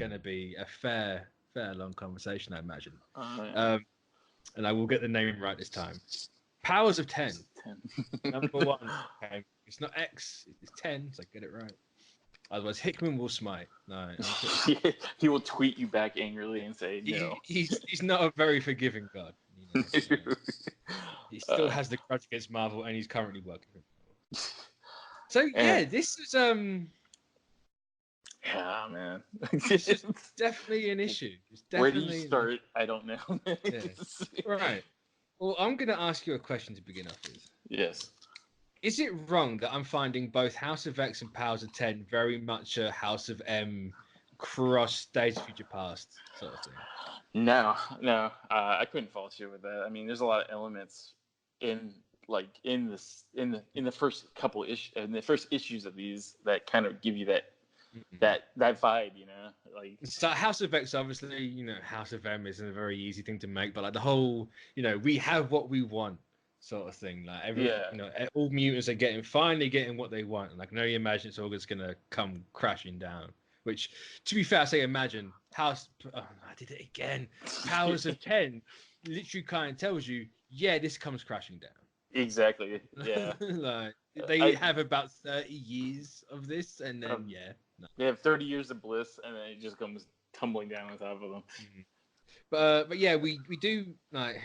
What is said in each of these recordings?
going to be a fair long conversation, I imagine. Yeah. And I will get the name right this time. Powers of 10. 10. Number 1. Okay. It's not X, it's 10, so get it right. Otherwise, Hickman will smite. No, he will tweet you back angrily and say no. He's not a very forgiving god. You know, so he still has the grudge against Marvel, and he's currently working with Marvel. So yeah, this is Yeah, man. It's definitely an issue. It's definitely Where do you start? I don't know. Yeah. Right. Well, I'm going to ask you a question to begin off with. Yes. Is it wrong that I'm finding both House of X and Powers of 10 very much a House of M cross Days of Future Past sort of thing? No. I couldn't fault you with that. I mean, there's a lot of elements in the first couple in the first issues of these that kind of give you that vibe, you know, like. So House of X, obviously, you know, House of M isn't a very easy thing to make, but like the whole, you know, we have what we want sort of thing. Like you know, all mutants are finally getting what they want, and I can only imagine it's all just gonna come crashing down. Which, to be fair, I say imagine I did it again. Powers of 10 literally kind of tells you, yeah, this comes crashing down. Exactly. Yeah. Like they have about 30 years of this, and then they have 30 years of bliss, and then it just comes tumbling down on top of them. But yeah, we do like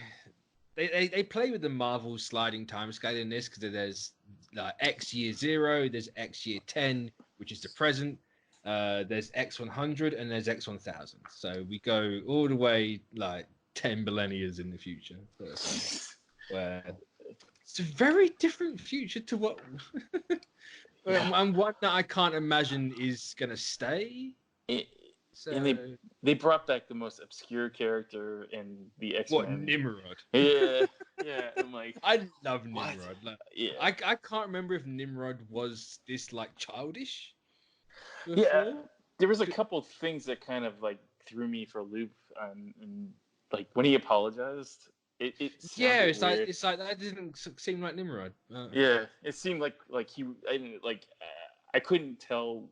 they play with the Marvel sliding time scale in this, because there's like X year 0, there's X year 10, which is the present. There's X100 and there's X1000. So we go all the way like 10 millennia in the future. Where it's a very different future to what and one that I can't imagine is gonna stay. And they brought back the most obscure character in the X-Men. What, Nimrod? Yeah. I'm like, I love Nimrod. What? Like, I can't remember if Nimrod was this like childish before. Yeah, there was a couple of things that kind of like threw me for a loop, and like when he apologized. It's like that didn't seem like Nimrod. Yeah, it seemed like I couldn't tell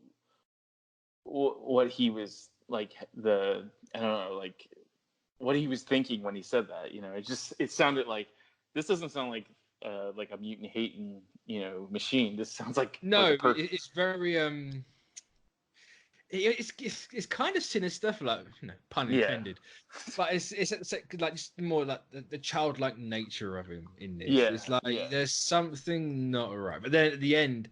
what he was like. I don't know, like what he was thinking when he said that. You know, it sounded like, this doesn't sound like a mutant hating, you know, machine. This sounds like it's very It's kind of sinister, for like, you know, pun intended, but it's like just more like the childlike nature of him in this. Yeah, it's like there's something not right. But then at the end,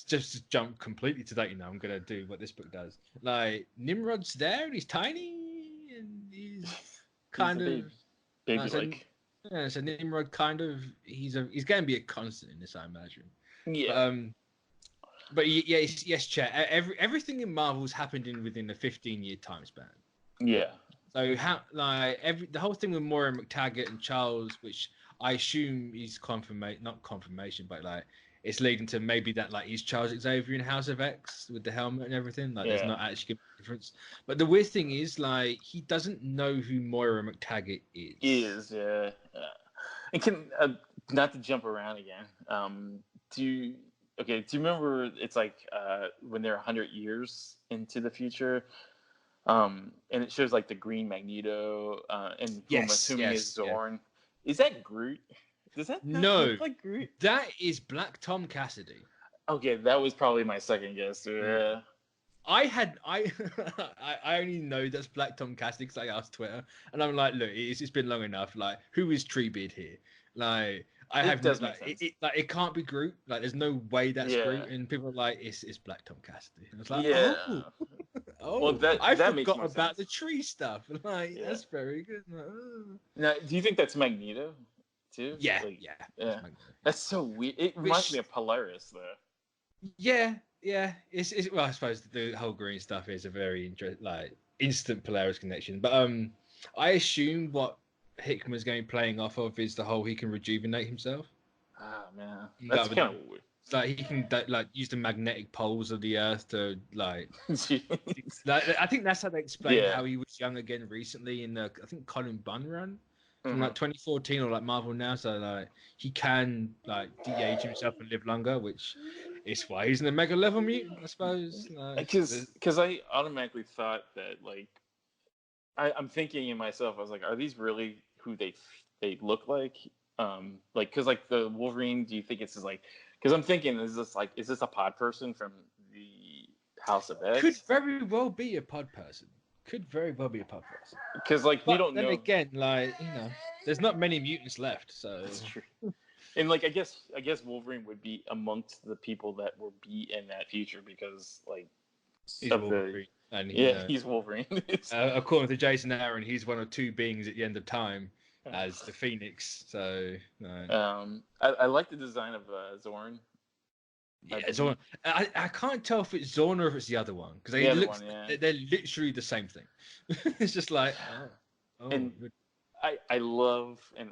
just to jump completely to that, you know, I'm gonna do what this book does. Like Nimrod's there, and he's tiny, and he's kind of baby like. Yeah, so Nimrod kind of he's going to be a constant in this, I imagine. Yeah. But yes, Chet. Everything in Marvel's happened within a 15-year time span. Yeah. So the whole thing with Moira McTaggart and Charles, which I assume is not confirmation, but like it's leading to maybe that like he's Charles Xavier in House of X with the helmet and everything. Like there's not actually a difference. But the weird thing is, like, he doesn't know who Moira McTaggart is. And can not to jump around again. Do you remember it's like when they're 100 years into the future, and it shows like the green Magneto, and who I'm assuming is Zorn. Is that Groot? Does that look like Groot? That is Black Tom Cassidy. Okay, that was probably my second guess. Yeah. I only know that's Black Tom Cassidy because I asked Twitter, and I'm like, look, it's been long enough. Like, who is Treebeard here? Like, it can't be Groot. Like, there's no way that's Groot. And people are like, it's Black Tom Cassidy. And I was like, well, I forgot about the tree stuff. Like, that's very good. Like, Now, do you think that's Magneto too? Yeah. That's so weird. It reminds me of Polaris, though. Yeah. It's well, I suppose the whole green stuff is a very instant Polaris connection. But I assume what Hickman's going to be playing off of is the whole he can rejuvenate himself. Ah, man, that's kind of weird. Like he can use the magnetic poles of the Earth to I think that's how they explain how he was young again recently in the Colin Bunn run from 2014 or Marvel Now. So he can de-age himself and live longer, which it's why he's an Omega level mutant, I suppose. Because I automatically thought that, like, I'm thinking in myself, I was like, are these really who they look like? Like, because like the Wolverine, do you think it's just like? Because I'm thinking, is this a pod person from the House of X? Could very well be a pod person. Could very well be a pod person. Because like we don't know. Then again, like, you know, there's not many mutants left, so that's true. And like I guess Wolverine would be amongst the people that will be in that future because like he's Wolverine. He's Wolverine. According to Jason Aaron, he's one of two beings at the end of time as the Phoenix. So no. I like the design of Zorn. Yeah, Zorn. I can't tell if it's Zorn or if it's the other one because they're literally the same thing. It's just like and I love, and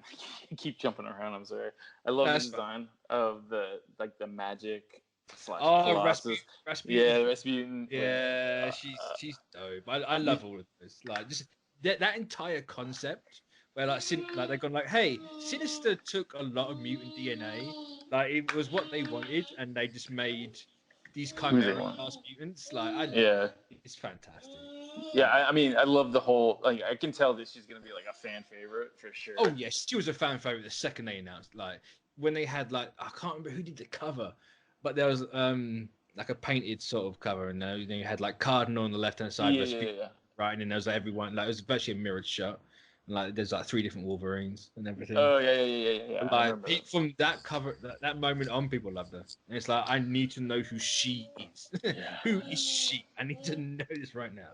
I keep jumping around. I'm sorry. I love the design of the magic / Colossus. Rasputin. Yeah, Rasputin. Yeah, she's dope. I love all of this. Like just that entire concept where like they've gone like, hey, Sinister took a lot of mutant DNA. Like it was what they wanted, and they just made these chimera class mutants. Like it's fantastic. Yeah, I mean, I love the whole. Like, I can tell that she's gonna be like a fan favorite for sure. Oh yes, she was a fan favorite the second they announced. Like when they had like I can't remember who did the cover, but there was like a painted sort of cover, and then you had like Cardinal on the left hand side, right, and then there was like, everyone like it was virtually a mirrored shot. And, like there's like 3 different Wolverines and everything. Oh yeah. Like from that cover, that moment on, people loved her. And it's like I need to know who she is. Who is she? I need to know this right now.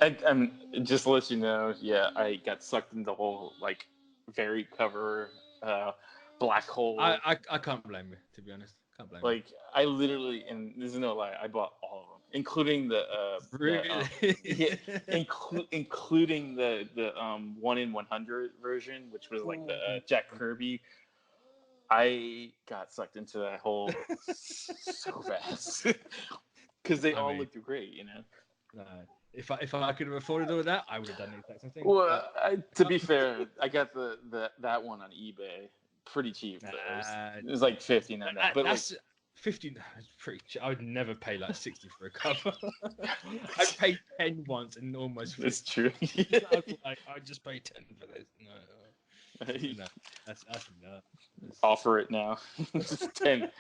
Yeah. I'm just to let you know. Yeah, I got sucked into the whole like very cover black hole. I can't blame you, to be honest. Can't blame like you. I literally, and this is no lie, I bought all of them, including the including the 1 in 100 version, which was like the Jack Kirby. I got sucked into that whole so fast because they all looked great, you know. If I could have afforded all of that, I would have done the exact same thing. Well, to be fair, I got that one on eBay pretty cheap. It was like 50 on that. But that's like, 50. It's pretty cheap. I would never pay like 60 for a cover. I paid 10 once and almost 50. That's true. I just paid 10 for this. No, that's nuts. Offer it now. 10.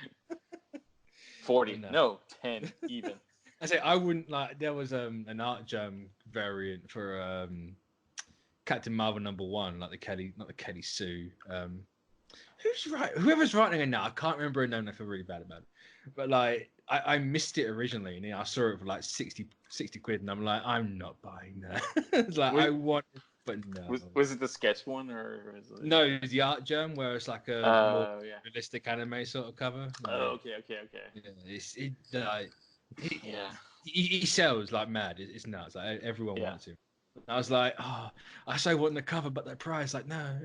40. No, 10 even. I say I wouldn't like. There was an Art Jam variant for Captain Marvel #1, like not the Kelly Sue. Whoever's writing it now, I can't remember her name. I feel really bad about it. But like, I missed it originally, and I saw it for like 60 quid, and I'm like, I'm not buying that. It's like I want, but no. Was it the sketch one or? Was it... No, it was the Art Jam where it's like a more realistic anime sort of cover. Oh, okay. Yeah, he sells like mad. It's nuts. Like everyone wants him. I was like, I so want the cover, but the price, like, no.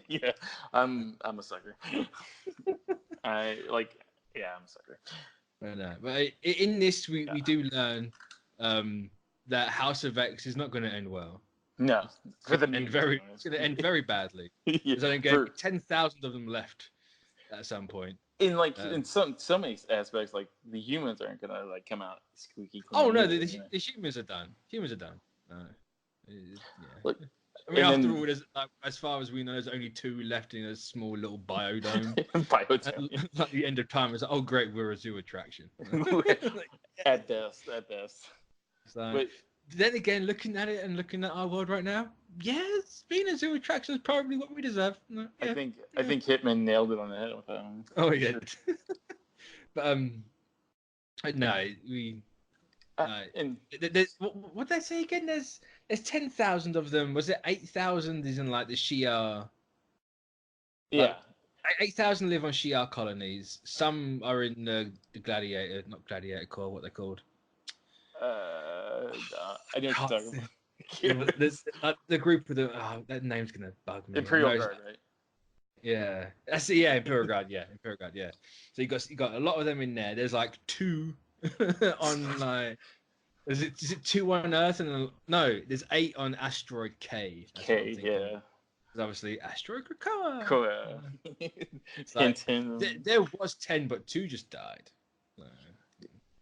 Yeah, I'm a sucker. I'm a sucker. But in this, we do learn that House of X is not going to end well. No, for the it's going to end very badly. There's only going to be 10,000 of them left at some point. In some aspects, like the humans aren't gonna like come out squeaky clean. Oh no, the humans are done. Humans are done. Look, I mean, after all, there's, like, as far as we know, there's only 2 left in a small little biodome. At the end of time, it's like, oh great, we're a zoo attraction. At best. So, but then again, looking at it and looking at our world right now, yes, being a zoo attraction is probably what we deserve. Yeah, I think Hitman nailed it on the head with that one. Oh yeah. But no, we. And what did I say again? There's 10,000 of them. Was it 8,000? Is in like the Shi'ar. Yeah. 8,000 live on Shi'ar colonies. Some are in the not Gladiator Corps. What they're called? I know what you're talking about. There's the group with that name's gonna bug me. Imperial Guard, right? Yeah, that's it. Yeah, Imperial Guard. Yeah, Imperial Guard. Yeah. So you got a lot of them in there. There's like 2 on like. Is it 2 on Earth and no? There's 8 on asteroid K. K, yeah. obviously Astro Krakoa. Cool. Like, Hint. there was 10, but 2 just died.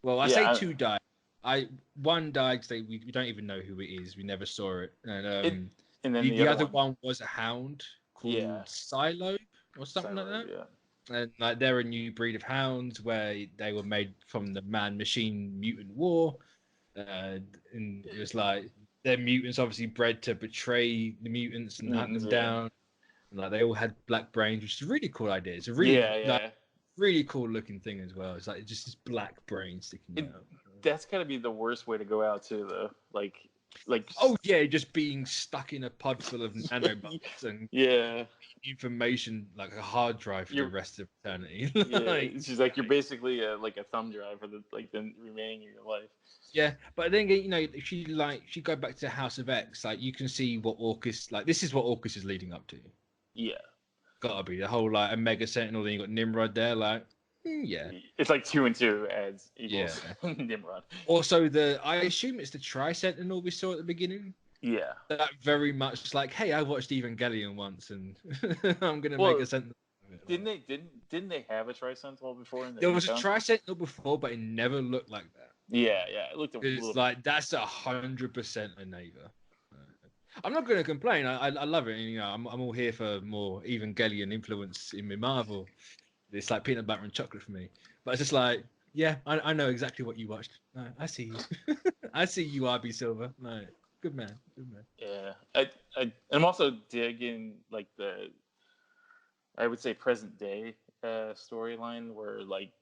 Well, I Yeah, say 2 died. One died because we don't even know who it is. We never saw it. And and then the other one was a hound called Silo or something like that. Yeah. And like they're a new breed of hounds where they were made from the man-machine mutant war. And it was like they're mutants obviously bred to betray the mutants and hunt them down. And like they all had black brains, which is a really cool idea. It's a really really cool looking thing as well. It's like just this black brain sticking out. That's gotta be the worst way to go out too, though. Like oh yeah, just being stuck in a pod full of nanobots and information like a hard drive for the rest of eternity. It's just like you're basically like a thumb drive for the remaining of your life. Yeah, but then if she go back to House of X, like you can see what Orcus this is what Orcus is leading up to. Yeah, gotta be the whole like Omega Sentinel. Then you got Nimrod there, like. Yeah, it's like 2 and 2 adds equals Nimrod. Also, I assume it's the Tri-Sentinel we saw at the beginning. Yeah, that very much like, hey, I watched Evangelion once, and I'm gonna make a Sentinel. Didn't they have a Tri-Sentinel before? There was a Tri-Sentinel before, but it never looked like that. Yeah, it looked. It's like that's 100% a neighbor. I'm not going to complain. I love it. And, I'm all here for more Evangelion influence in my Marvel. It's like peanut butter and chocolate for me. But it's just like, yeah, I know exactly what you watched. No, I see you. I see you, RB Silver. No, good man. Yeah, I'm also digging like I would say present day storyline where like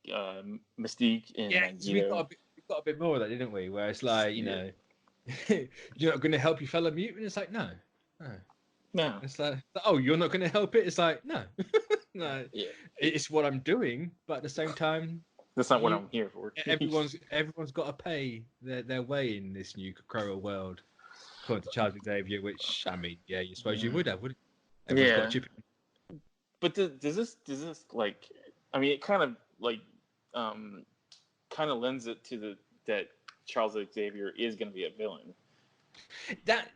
Mystique and we got a bit more of that, didn't we? Where it's like, you're not going to help your fellow mutant. It's like, no. It's like, oh, you're not going to help it. It's like, no. No, it's what I'm doing, but at the same time, that's not what I'm here for. everyone's got to pay their way in this new Krakoa world, according to Charles Xavier. Which I mean, you suppose you would have, wouldn't you? Everyone's got to chip in. But does this like? I mean, it kind of like kind of lends it to that Charles Xavier is going to be a villain. That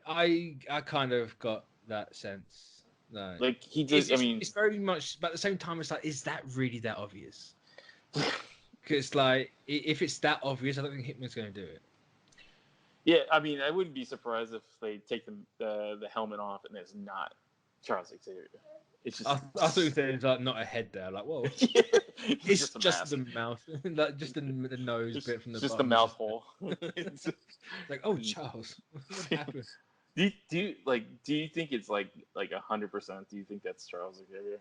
I kind of got that sense. No. Like he does. It's very much, but at the same time, it's like, is that really that obvious? Because like, if it's that obvious, I don't think Hickman's going to do it. Yeah, I mean, I wouldn't be surprised if they take the helmet off and it's not Charles Xavier. It's just. I thought there's like not a head there. Like, whoa, it's just the mouth, like just the nose bit from the. Just the mouth hole. It's like, oh, Charles, what happened? Do you think it's like 100%? Do you think that's Charles Xavier?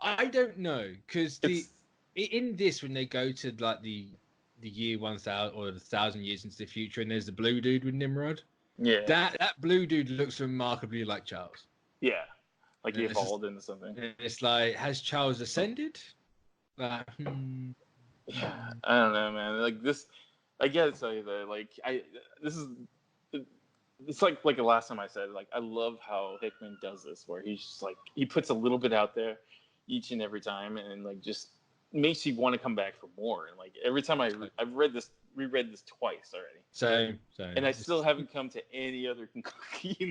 I don't know, because in this, when they go to like the year 1000 or the 1,000 years into the future, and there's the blue dude with Nimrod. Yeah. That blue dude looks remarkably like Charles. Yeah, like he evolved into something. It's like, has Charles ascended? Yeah, I don't know, man. Like this, I gotta tell you that it's like the last time I said, like, I love how Hickman does this, where he's just like, he puts a little bit out there each and every time, and like just makes you want to come back for more. And like every time I've reread this twice already. Same. And I still haven't come to any other conclusion.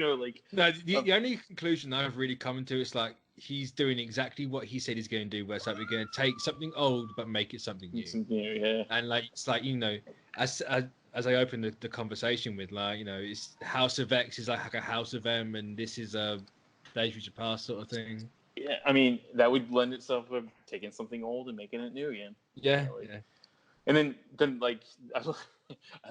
No, the only conclusion I've really come to is like, he's doing exactly what he said he's going to do, where it's like, we're going to take something old but make it something new. Yeah. And like, it's like, as I opened the conversation with, like, it's House of X is like a House of M, and this is a Days Future Past sort of thing. Yeah, I mean, that would lend itself to taking something old and making it new again. Yeah, And then like, I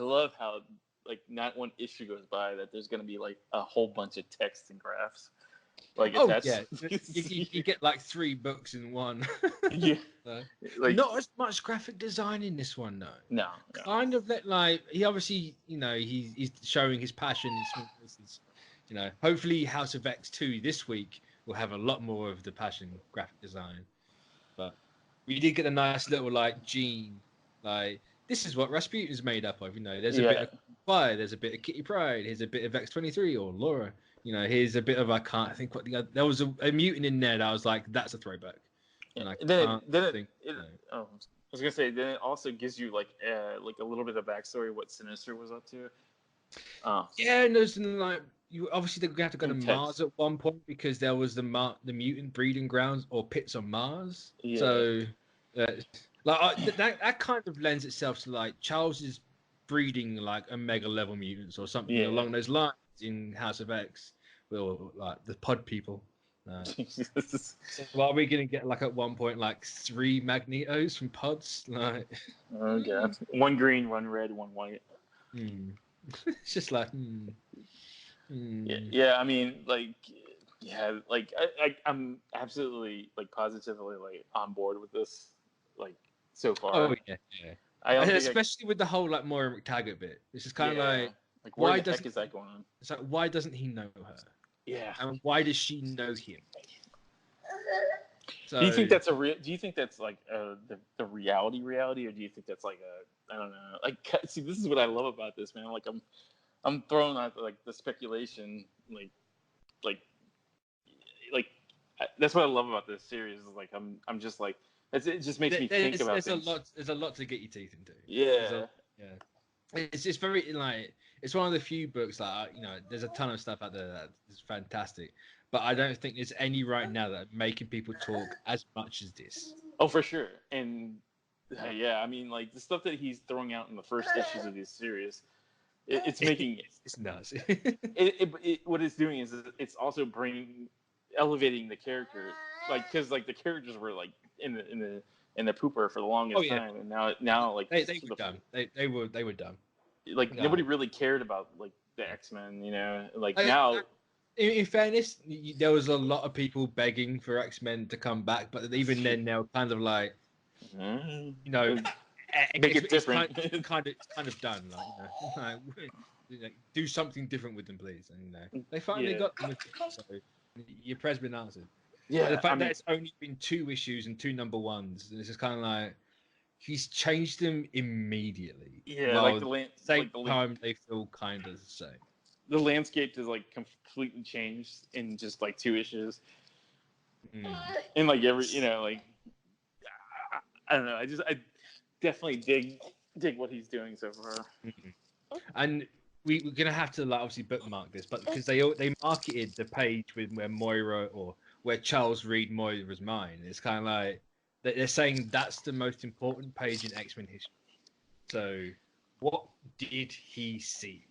love how like not one issue goes by that there's going to be like a whole bunch of text and graphs. Like, you get like 3 books in one. Yeah, like, not as much graphic design in this one, though. No. Kind of like he obviously, he's showing his passion. Hopefully House of X 2 this week will have a lot more of the passion graphic design. But we did get a nice little like gene, like, this is what Rasputin's made up of. There's a bit of Fire, there's a bit of Kitty Pryde, here's a bit of X-23 or Laura. Here's a bit of, I can't think what the other, there was a mutant in there that I was like, that's a throwback. And I was gonna say, then it also gives you like a little bit of backstory what Sinister was up to. Yeah, and there's like you obviously they're gonna have to go to Intense. Mars at one point because there was the mutant breeding grounds or pits on Mars. Yeah. So, that kind of lends itself to like Charles is breeding like Omega level mutants or something along those lines in House of X, or like the Pod people. Jesus. Well, are we gonna get like at one point like 3 Magnetos from Pods? Like, Oh god, one green, one red, one white. It's just like, Yeah. I mean, like, yeah, like I'm absolutely like positively like on board with this, like so far. Oh yeah. I don't think especially with the whole like Moira McTaggart bit. It's just kind of like where the heck is that going on? It's like, why doesn't he know her? Yeah. And why does she know him? So, do you think that's do you think that's like the reality, or do you think that's like I don't know. Like, see, this is what I love about this, man. Like, I'm throwing out like the speculation, like that's what I love about this series. Is like I'm just like it just makes me think about things. There's a lot to get your teeth into. Yeah. It's very like it's one of the few books that there's a ton of stuff out there that is fantastic, but I don't think there's any right now that are making people talk as much as this. Oh, for sure. And yeah, I mean, like the stuff that he's throwing out in the first issues of this series, it's making it's nuts. What it's doing is it's also elevating the character, like because like the characters were like in the pooper for the longest time, and now like they were done. They were done. Like nobody really cared about like the X-Men, like now. In fairness, there was a lot of people begging for X-Men to come back, but even then they're kind of like, make it different. It's kind of done. Like, do something different with them, please. And they finally got them. So your prayer's been answered. Yeah, the fact that it's only been 2 issues and 2 number ones, and it's just kind of like he's changed them immediately. Yeah, like same time they feel kind of the same. The landscape has like completely changed in just like 2 issues. And like every, like I don't know. I definitely dig what he's doing so far. And we're gonna have to like obviously bookmark this, but because they marketed the page with where Moira or where Charles read Moira's mind, it's kind of like they're saying that's the most important page in X-Men history. So, what did he see?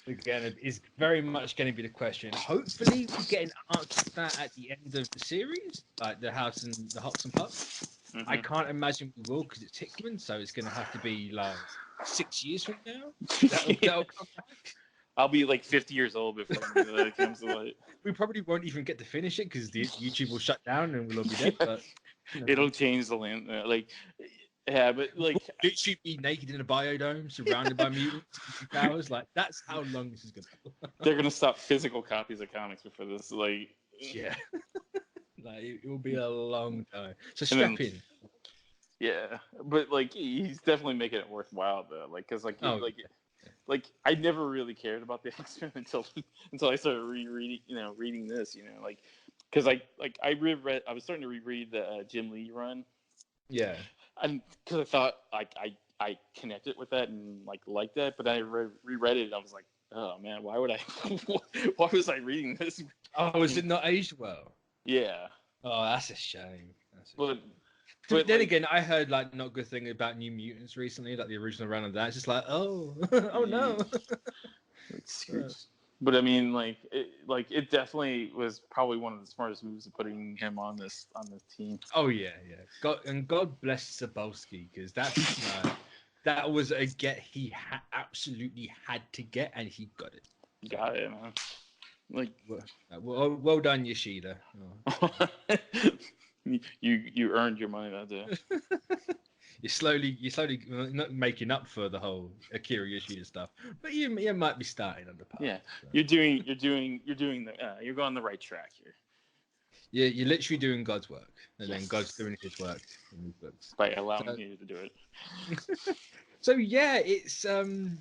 Again, is very much going to be the question. Hopefully, we get an answer to that at the end of the series, like the House and the Hops and Pups. I can't imagine we will because it's Hickman, so it's going to have to be like 6 years from now. That'll come back. I'll be like 50 years old before that comes to light. We probably won't even get to finish it because YouTube will shut down and we'll all be dead. But it'll change the land. Yeah, but like literally be naked in a biodome, surrounded by mutants and powers. Like that's how long this is gonna go. They're gonna stop physical copies of comics before this. Like, yeah, like it will be a long time. So strap in. Yeah, but like he's definitely making it worthwhile though. Like, cause like like I never really cared about the X-Men until I started reading this. Like, cause I was starting to reread the Jim Lee run. Yeah. And because I thought like I connected with that and like liked that, but I reread it and I was like, oh man, why was I reading this? Oh, was it not aged well? Yeah. Oh, that's a shame. But then again, I heard like not good thing about New Mutants recently, like the original run of that. It's just like, oh no. But I mean, it definitely was probably one of the smartest moves of putting him on this team. Oh yeah. God bless Sapolsky because that was a get he absolutely had to get, and he got it. Got it, man. Like, well done, Yoshida. Oh. You earned your money that day. You're slowly not making up for the whole Akira Yoshida stuff, but you might be starting on the path. Yeah, so. You're going the right track here. Yeah, you're literally doing God's work, and then God's doing His work in these books by allowing you to do it. So yeah, it's you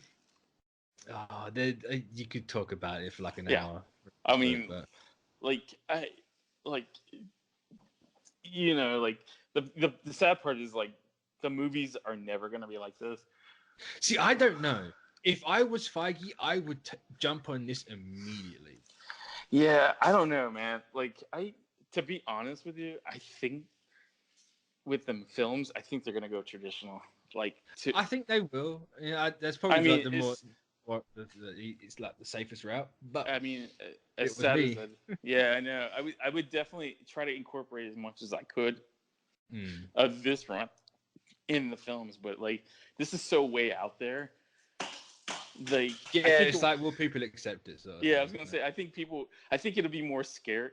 could talk about it for like an hour. I mean, the sad part is like the movies are never gonna be like this. See, I don't know if I was Feige, I would jump on this immediately. Yeah, I don't know, man. Like, to be honest with you, I think with them films, I think they're gonna go traditional. I think they will. Yeah, that's I probably mean, like the more, it's like the safest route. But I mean, as it was sad as me. that, yeah, I know. I would definitely try to incorporate as much as I could of this run in the films, but like this is so way out there. Like, Yeah, I think it's like, will people accept it? yeah, I was gonna say, I think it'll be more scared,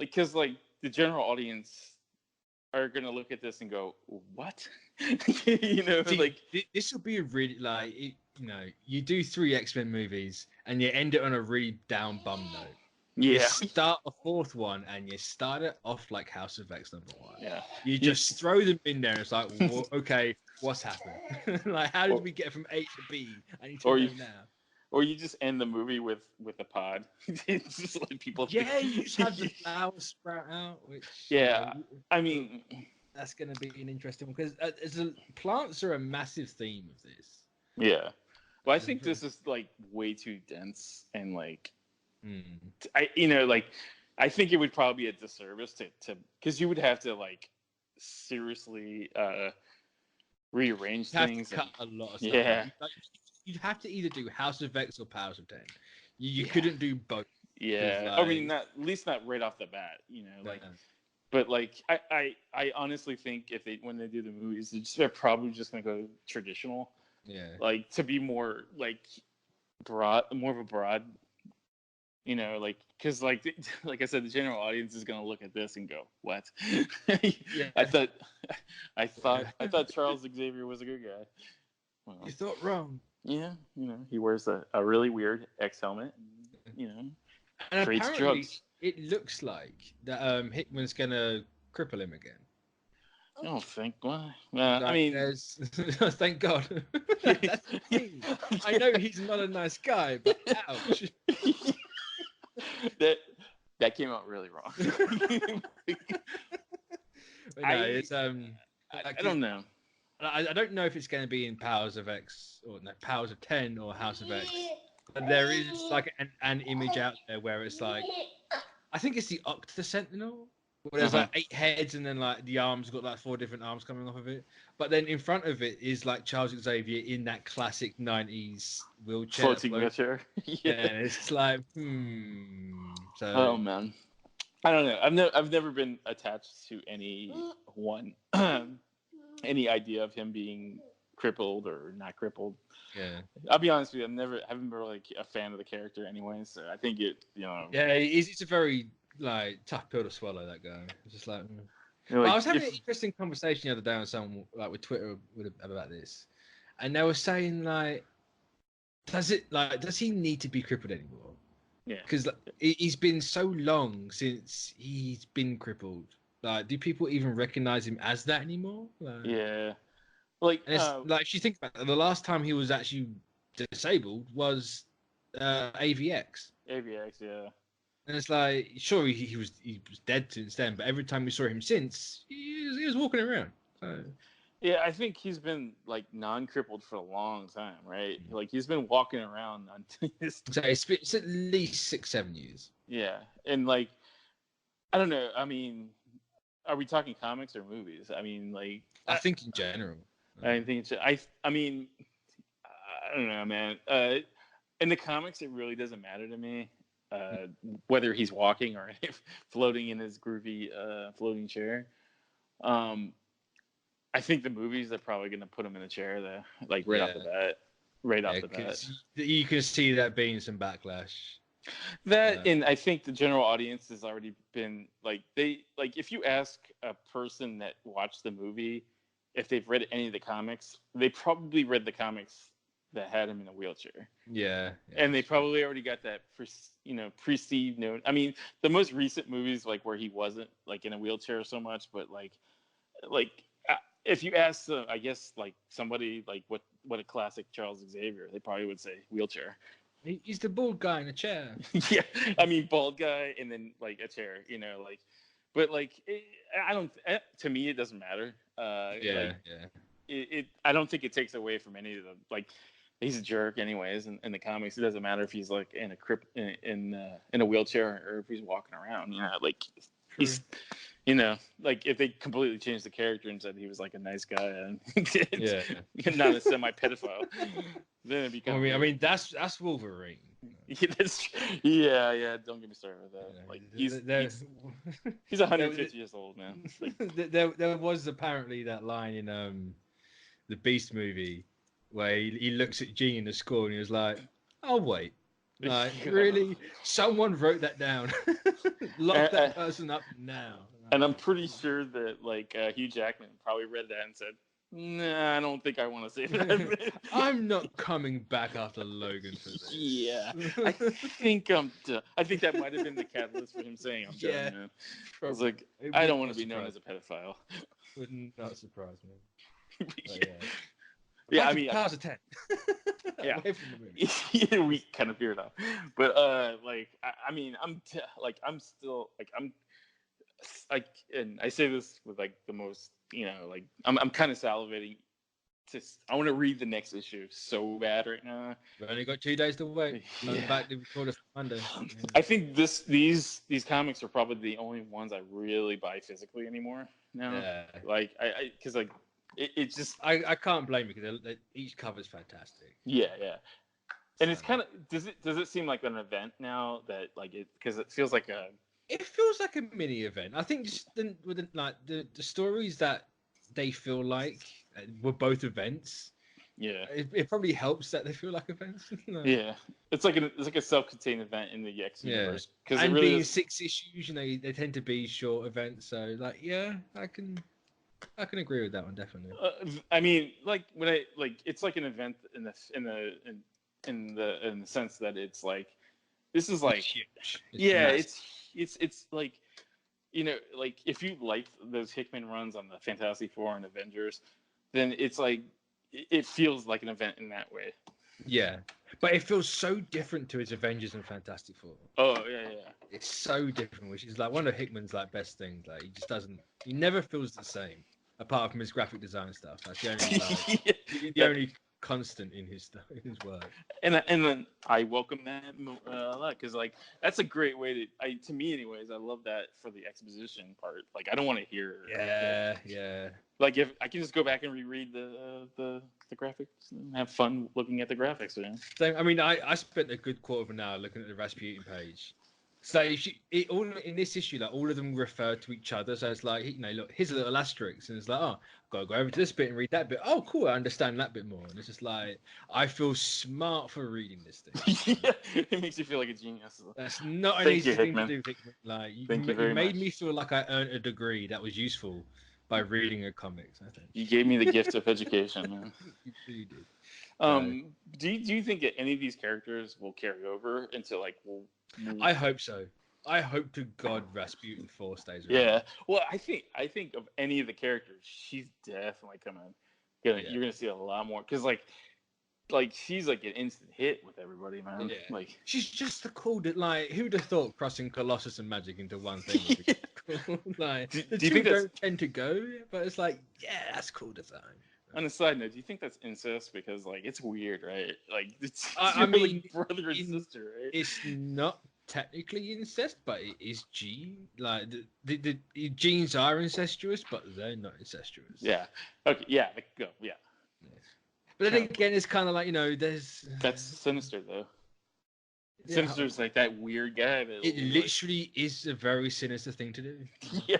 because like the general audience are gonna look at this and go, "What?" See, like, this will be a really you do 3 X-Men movies and you end it on a really down bum note. You yeah, start a 4th one and you start it off like House of X #1. yeah. You just throw them in there and it's like, well, okay, what's happened? Like, how did we get from A to B? I need to know now. Or you just end the movie with a pod. Just let people. Yeah, you just have the flowers sprout out. Which yeah, I mean, that's going to be an interesting one because plants are a massive theme of this. Yeah, well, I think this is like way too dense and like, I think it would probably be a disservice to because you would have to like seriously rearrange things. Cut a lot of stuff. Yeah. You'd have to either do House of X or Powers of 10. You couldn't do both. Yeah, I mean, at least not right off the bat, But like, I honestly think when they do the movies, they're probably just gonna go traditional. Yeah. Like, to be more like more of a broad, because like I said, the general audience is gonna look at this and go, "What?" Yeah. I thought Charles Xavier was a good guy. Well, you thought wrong. Yeah, he wears a really weird X helmet. And creates apparently, drugs. it looks like that Hickman's gonna cripple him again. Oh, thank God. I mean, thank God. That's the thing. I know he's not a nice guy, but ouch. that came out really wrong. It's I don't know. I don't know if it's going to be in Powers of X or Powers of 10 or House of X. But there is like an image out there where it's like, I think it's the Octa Sentinel, where there's like 8 heads and then like the arms got like 4 different arms coming off of it. But then in front of it is like Charles Xavier in that classic 90s wheelchair. Floating wheelchair. Yeah, it's like, So, oh man, I don't know. I've never been attached to any one, any idea of him being crippled or not crippled. Yeah, I'll be honest with you. I haven't been really a fan of the character anyway. So I think Yeah, it's a very like tough pill to swallow. That guy. It's just like. I was having an interesting conversation the other day on someone like with Twitter about this, and they were saying like, does he need to be crippled anymore? Yeah, because he's been so long since he's been crippled. Like, do people even recognize him as that anymore? Yeah. Like if you think about it, the last time he was actually disabled was AVX. AVX, yeah. And it's like, sure, he was dead since then, but every time we saw him since, he was walking around. So. Yeah, I think he's been like non-crippled for a long time, right? Like he's been walking around on his. So it's at least 6-7 years. Yeah, and like, I don't know. I mean, are we talking comics or movies? I mean, like, I think in general. I think I mean, I don't know, man. In the comics, it really doesn't matter to me whether he's walking or floating in his groovy floating chair. I think the movies are probably going to put him in a chair, though, like off the bat. Off the bat, you can see that being some backlash. And I think the general audience has already been if you ask a person that watched the movie if they've read any of the comics, they probably read the comics that had him in a wheelchair. Yeah. And they probably already got that perceived note. I mean, the most recent movies where he wasn't like in a wheelchair so much, but if you ask I guess somebody what a classic Charles Xavier, they probably would say wheelchair. He's the bald guy in a chair. Yeah, I mean bald guy and then a chair, but I don't. To me, it doesn't matter. I don't think it takes away from any of them. he's a jerk anyways. In the comics, it doesn't matter if he's like in a wheelchair or if he's walking around. You know, like he's, you know, like if they completely changed the character and said he was like a nice guy and not a semi-pedophile, then it'd be kind of. I mean, that's Wolverine. Yeah. Don't get me started with that. Like he's 150 years old, man. Like, there was apparently that line in the Beast movie where he looks at Jean in the school and he was like, "Oh wait, like really? Someone wrote that down. Lock that person up now." And I'm pretty sure that like Hugh Jackman probably read that and said, "Nah, I don't think I want to say that." I'm not coming back after Logan for this. Yeah, I think I'm done. I think that might have been the catalyst for him saying, "I'm done." Man. I was like, I don't want to be known as a pedophile. Would not surprise me. Yeah, I mean, powers of 10. Yeah, we kind of fear that. But like, I mean, I'm still like, and I say this with like the most, you know, like I'm kind of salivating. I want to read the next issue so bad right now. We've only got 2 days to wait. Back to record us Monday. I think these comics are probably the only ones I really buy physically anymore now. Yeah. Like because like it just I can't blame you because each cover's fantastic. Yeah. And it's kind of does it seem like an event now that like it because it feels like a. It feels like a mini event. I think just like the stories that they feel like were both events. Yeah, it probably helps that they feel like events. Yeah, it's like a self-contained event in the X universe. Because and really being 6 issues, you know, they tend to be short events. So like, yeah, I can agree with that one definitely. I mean, like when it's like an event in the sense that it's like this is like it's like, you know, like if you like those Hickman runs on the Fantastic Four and Avengers, then it's like it feels like an event in that way. Yeah, but it feels so different to his Avengers and Fantastic Four. Oh yeah. It's so different, which is like one of Hickman's like best things. Like he never feels the same, apart from his graphic design stuff. That's the only the only constant in his work. And then I welcome that a lot because like that's a great way to me anyways. I love that for the exposition part. Like I don't want to hear. Yeah. Like if I can just go back and reread the graphics and have fun looking at the graphics. Yeah. So I mean, I spent a good quarter of an hour looking at the Rasputin page. So all in this issue, like all of them refer to each other. So it's like, you know, look, here's a little asterisk, and it's like, oh, gotta go over to this bit and read that bit. Oh, cool, I understand that bit more. And it's just like, I feel smart for reading this thing. Yeah, it makes you feel like a genius. That's not an easy thing to do, Hickman. Like you made me feel like I earned a degree that was useful by reading a comics. I think you gave me the gift of education, man. You did. Do you think that any of these characters will carry over into like? I hope so. I hope to God Rasputin 4 stays around. Yeah. Well, I think of any of the characters, she's definitely coming. You're gonna see a lot more because like she's like an instant hit with everybody, man. Yeah. Like she's just the cool. Like who'd have thought crossing Colossus and Magic into one thing would be cool? Like do you think don't tend to go, but it's like that's cool design. On a side note, do you think that's incest? Because like it's weird, right? Like it's I mean, brother and sister, right? It's not technically incest, but it is gene. Like the genes are incestuous, but they're not incestuous. Yeah. Okay. Yeah. Go. Yeah. But then again, it's kind of like, you know, that's Sinister though. Yeah. Sinister's like that weird guy. It literally is a very sinister thing to do. Yeah.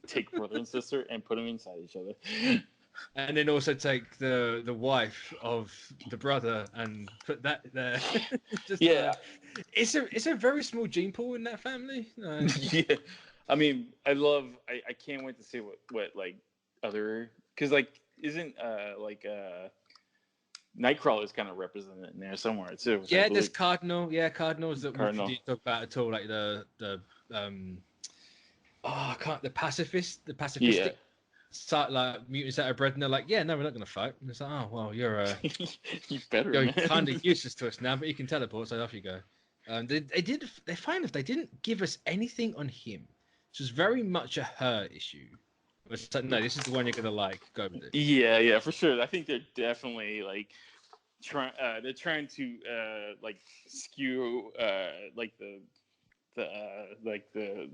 Take brother and sister and put them inside each other. And then also take the wife of the brother and put that there. It's a very small gene pool in that family. Yeah, I mean, I can't wait to see what like other because like isn't Nightcrawler's kind of represented in there somewhere too. Yeah, there's Cardinal. Yeah, Cardinals that we didn't talk about at all, like the pacifist, the pacifistic. Yeah. Start like mutants that are bred, and they're like, "Yeah, no, we're not going to fight." And it's like, "Oh, well, you're you're kind of useless to us now, but you can teleport, so off you go." They didn't give us anything on him, which was very much a her issue. It's like, no, this is the one you're going to like. Go with it. Yeah, for sure. I think they're definitely like they're trying to like skew like the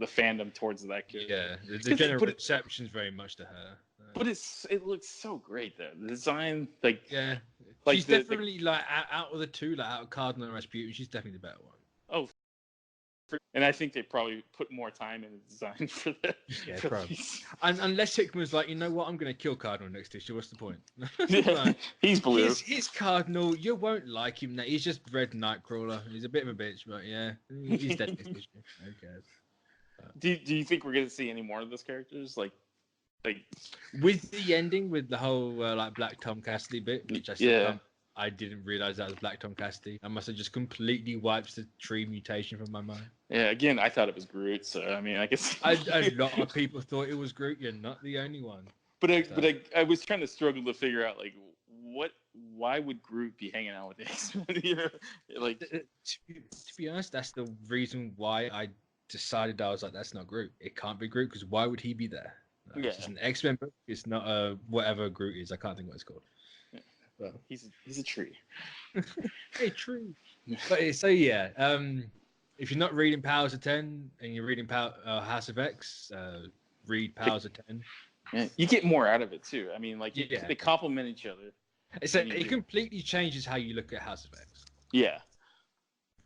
fandom towards that character. Yeah, the general reception's very much to her. But it looks so great though. The design, like yeah, like she's definitely like out of the two, like out of Cardinal and Rasputin, she's definitely the better one. Oh, and I think they probably put more time in the design for that. Yeah, probably. And unless Hickman's like, you know what, I'm going to kill Cardinal next issue. What's the point? Like, he's blue. He's Cardinal. You won't like him. He's just Red Nightcrawler. He's a bit of a bitch, but yeah, he's dead next issue. Who cares? Do you think we're going to see any more of those characters? Like with the ending, with the whole like Black Tom Cassidy bit, which I didn't realize that was Black Tom Cassidy. I must have just completely wiped the tree mutation from my mind. Yeah, again, I thought it was Groot, so I mean, I guess a lot of people thought it was Groot. You're not the only one. But I was trying to struggle to figure out like why would Groot be hanging out with the X-Men? You know, like to be honest, that's the reason why I decided I was like, that's not Groot. It can't be Groot because why would he be there? Yeah, it's an X-Men book. It's not whatever Groot is. I can't think what it's called. Well, he's a tree. Hey, tree. But so yeah, if you're not reading Powers of 10 and you're reading House of X, read Powers of 10. Yeah, you get more out of it too. I mean, like they complement each other. It completely changes how you look at House of X. Yeah,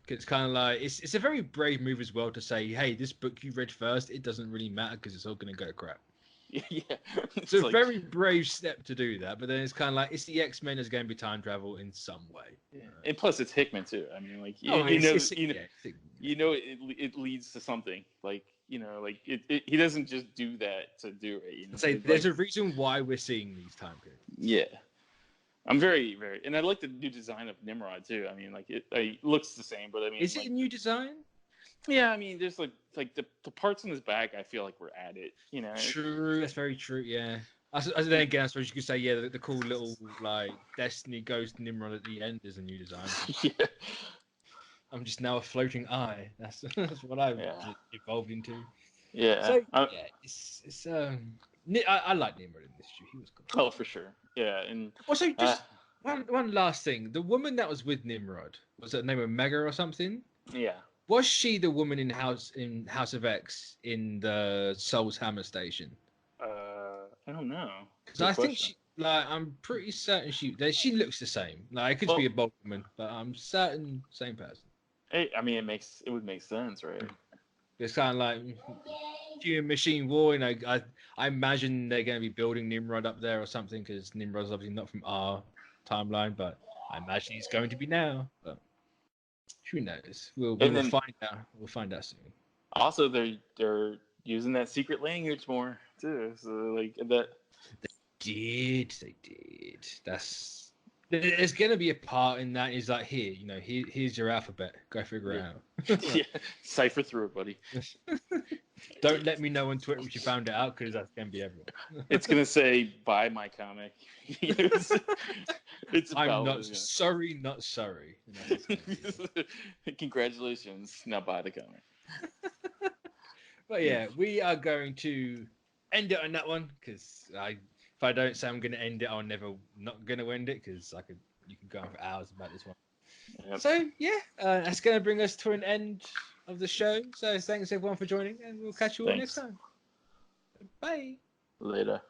it's kind of like it's a very brave move as well to say, hey, this book you read first, it doesn't really matter because it's all going to go to crap. Yeah, it's a very brave step to do that, but then it's kind of like it's the X-Men is going to be time travel in some way. Yeah. And plus, it's Hickman too. I mean, like you know, it leads to something. Like like he doesn't just do that to do it. You know? So there's a reason why we're seeing these time periods. Yeah, I'm very and I like the new design of Nimrod too. I mean, like it looks the same, but I mean, is it a new design? Yeah, I mean, there's like the parts on his back. I feel like were added. You know, true. That's very true. Yeah. Then again, I suppose you could say, yeah, the cool little like Destiny Ghost Nimrod at the end is a new design. Yeah. I'm just now a floating eye. That's what I've evolved into. Yeah. So it's I like Nimrod in this issue. He was cool. Oh, for sure. Yeah, and also just one last thing. The woman that was with Nimrod, was her name of Mega or something? Yeah. Was she the woman in House of X in the Soul's Hammer station? I don't know. Because I think I'm pretty certain she looks the same. Like, it could be a bold woman, but I'm certain same person. I mean, it would make sense, right? It's kind of like Human Machine War. I imagine they're going to be building Nimrod up there or something because Nimrod's obviously not from our timeline, but I imagine he's going to be now. But who knows? We'll find out. We'll find out soon. Also, they're using that secret language more too. So like that. They did. There's gonna be a part in that. Is like here's your alphabet. Go figure it out. Yeah, cipher through it, buddy. Don't let me know on Twitter if you found it out because that's gonna be everyone. It's gonna say buy my comic. I'm not sorry, not sorry. Congratulations, now buy the comic. But yeah, we are going to end it on that one because if I don't say I'm going to end it, I'm not going to end it because you can go on for hours about this one. Yep. So yeah, that's going to bring us to an end of the show. So thanks everyone for joining, and we'll catch you all next time. Bye. Later.